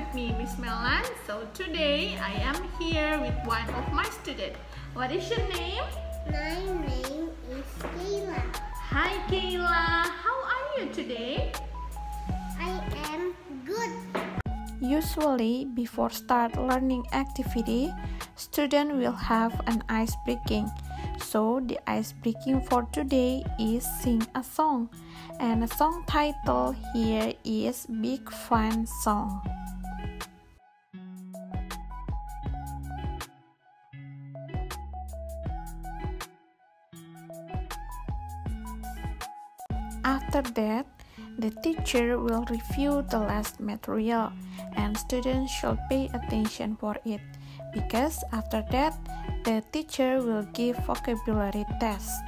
with me, Miss Melan. So today I am here with one of my students. What is your name? My name is Kayla. Hi Kayla, how are you today? I am good. Usually, before start learning activity, student will have an icebreaking. So the icebreaking for today is sing a song, and the song title here is Big Fun Song. After that, the teacher will review the last material and students should pay attention for it, because after that, the teacher will give vocabulary test.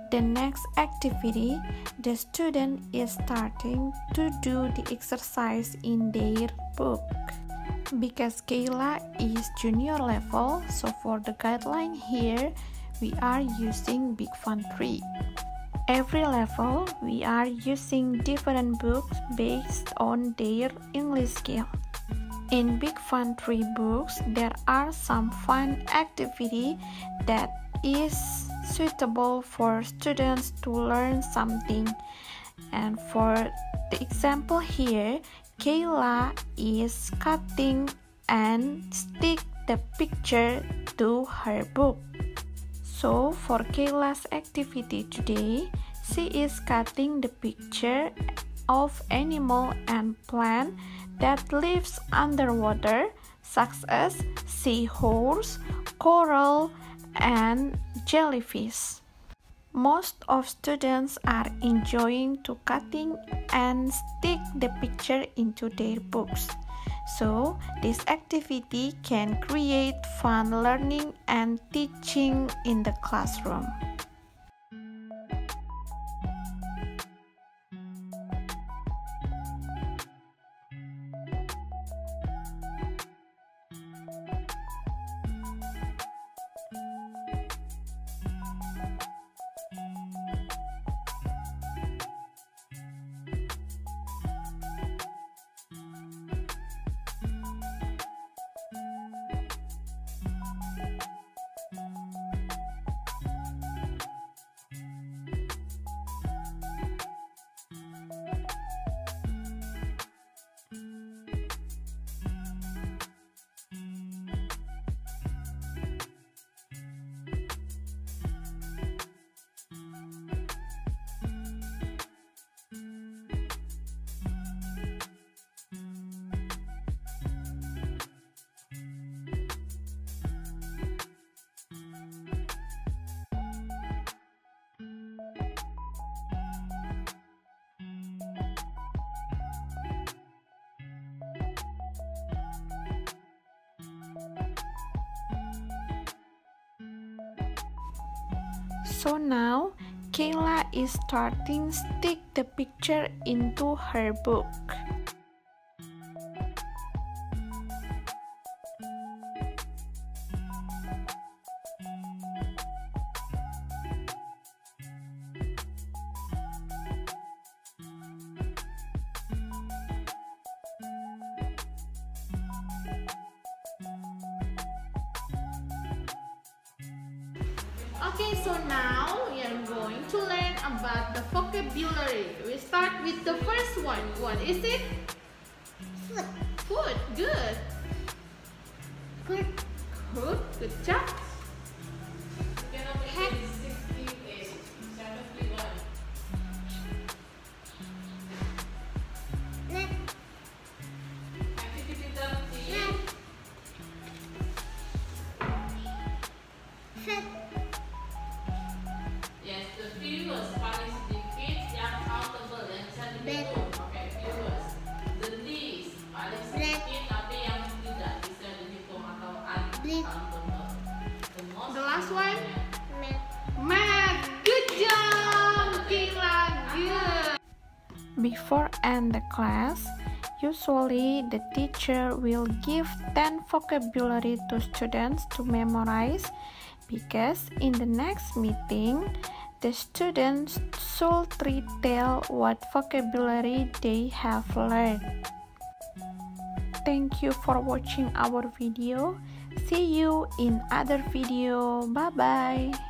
The next activity, the student is starting to do the exercise in their book. Because Kayla is junior level, so for the guideline here, we are using Big Fun 3. Every level, we are using different books based on their English skill. In Big Fun 3 books, there are some fun activity that is suitable for students to learn something. And for the example here, Kayla is cutting and stick the picture to her book. So for Kayla's activity today, she is cutting the picture of animal and plant that lives underwater, such as seahorse, coral, and jellyfish. Most of students are enjoying to cutting and stick the picture into their books. So, this activity can create fun learning and teaching in the classroom. So now, Kayla is starting stick the picture into her book. Okay, so now we are going to learn about the vocabulary. We start with the first one. What is it? Food. Food. Good. Good. Good. Good job. Hat. Net. Net. Set. Yes, the viewers paling sedikit yang countable yang bisa dihitung. Oke, viewers. The least paling sedikit tapi yang tidak bisa dihitung atau uncountable. The last one? Mat. Math. Good job, Kayla. Good. Before end the class, usually the teacher will give 10 vocabulary to students to memorize, because in the next meeting, the students should retell what vocabulary they have learned. Thank you for watching our video. See you in other video. Bye bye.